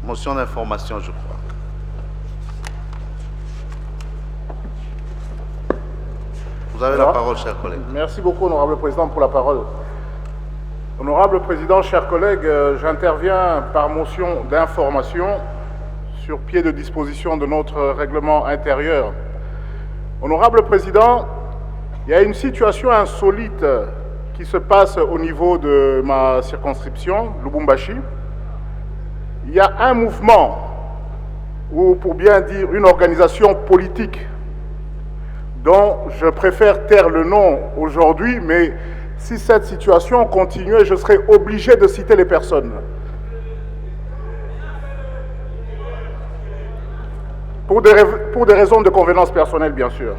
Motion d'information, je crois. Vous avez la parole, chers collègues. Merci beaucoup, Honorable Président, pour la parole. Honorable Président, chers collègues, j'interviens par motion d'information sur pied de disposition de notre règlement intérieur. Honorable Président, il y a une situation insolite qui se passe au niveau de ma circonscription, Lubumbashi. Il y a un mouvement, ou pour bien dire une organisation politique, dont je préfère taire le nom aujourd'hui, mais si cette situation continuait, je serais obligé de citer les personnes. Pour des raisons de convenance personnelle, bien sûr.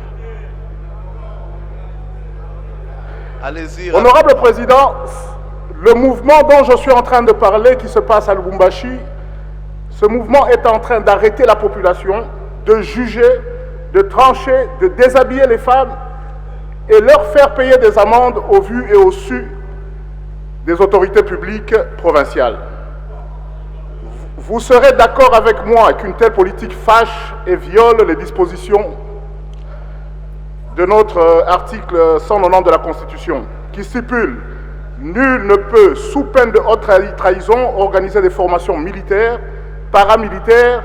Allez-y. Honorable Président, le mouvement dont je suis en train de parler, qui se passe à Lubumbashi, ce mouvement est en train d'arrêter la population, de juger, de trancher, de déshabiller les femmes et leur faire payer des amendes au vu et au su des autorités publiques provinciales. Vous serez d'accord avec moi qu'une telle politique fâche et viole les dispositions de notre article 190 de la Constitution, qui stipule « Nul ne peut, sous peine de haute trahison, organiser des formations militaires, paramilitaires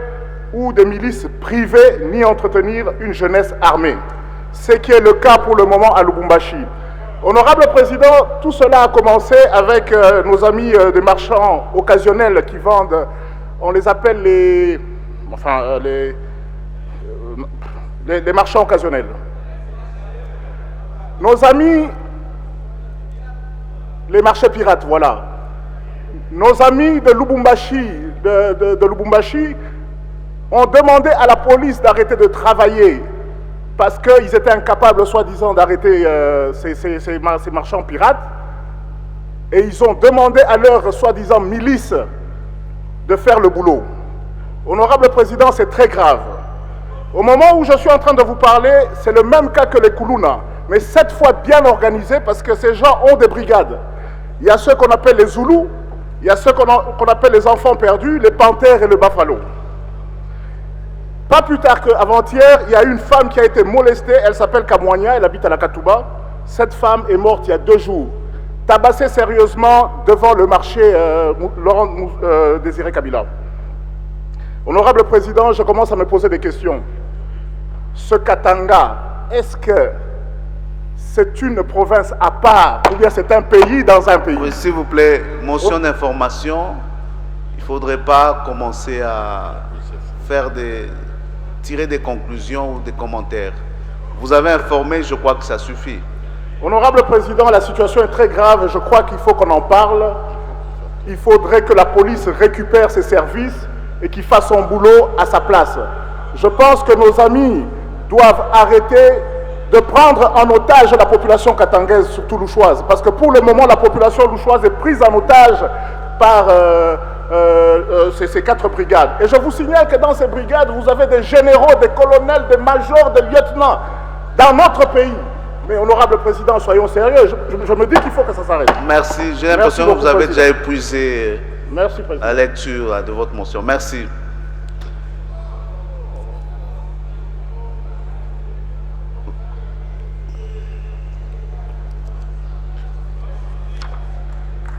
ou des milices privées, ni entretenir une jeunesse armée ». Ce qui est le cas pour le moment à Lubumbashi. Honorable Président, tout cela a commencé avec nos amis des marchands occasionnels qui vendent, on les appelle les marchands occasionnels. Nos amis, les marchés pirates, voilà. Nos amis de Lubumbashi, de Lubumbashi ont demandé à la police d'arrêter de travailler parce qu'ils étaient incapables, soi-disant, d'arrêter ces marchands pirates. Et ils ont demandé à leur, soi-disant, milice de faire le boulot. Honorable Président, c'est très grave. Au moment où je suis en train de vous parler, c'est le même cas que les Kuluna, mais cette fois bien organisé parce que ces gens ont des brigades. Il y a ceux qu'on appelle les Zoulous, il y a ceux qu'on appelle les enfants perdus, les panthères et le buffalo. Pas plus tard qu'avant-hier, il y a une femme qui a été molestée, elle s'appelle Kamwanya, elle habite à la Katouba. Cette femme est morte il y a 2 jours, tabassée sérieusement devant le marché Laurent Désiré Kabila. Honorable Président, je commence à me poser des questions. Ce Katanga, est-ce que c'est une province à part ou bien c'est un pays dans un pays? Oui, s'il vous plaît, motion d'information. Il ne faudrait pas commencer à tirer des conclusions ou des commentaires. Vous avez informé, je crois que ça suffit. Honorable Président, la situation est très grave. Je crois qu'il faut qu'on en parle. Il faudrait que la police récupère ses services et qu'il fasse son boulot à sa place. Je pense que nos amis doivent arrêter de prendre en otage la population katangaise, surtout louchoise. Parce que pour le moment, la population louchoise est prise en otage par ces 4 brigades. Et je vous signale que dans ces brigades, vous avez des généraux, des colonels, des majors, des lieutenants dans notre pays. Mais honorable Président, soyons sérieux, je me dis qu'il faut que ça s'arrête. Merci. J'ai l'impression que vous avez déjà épuisé Merci, Président. la lecture de votre motion. Merci.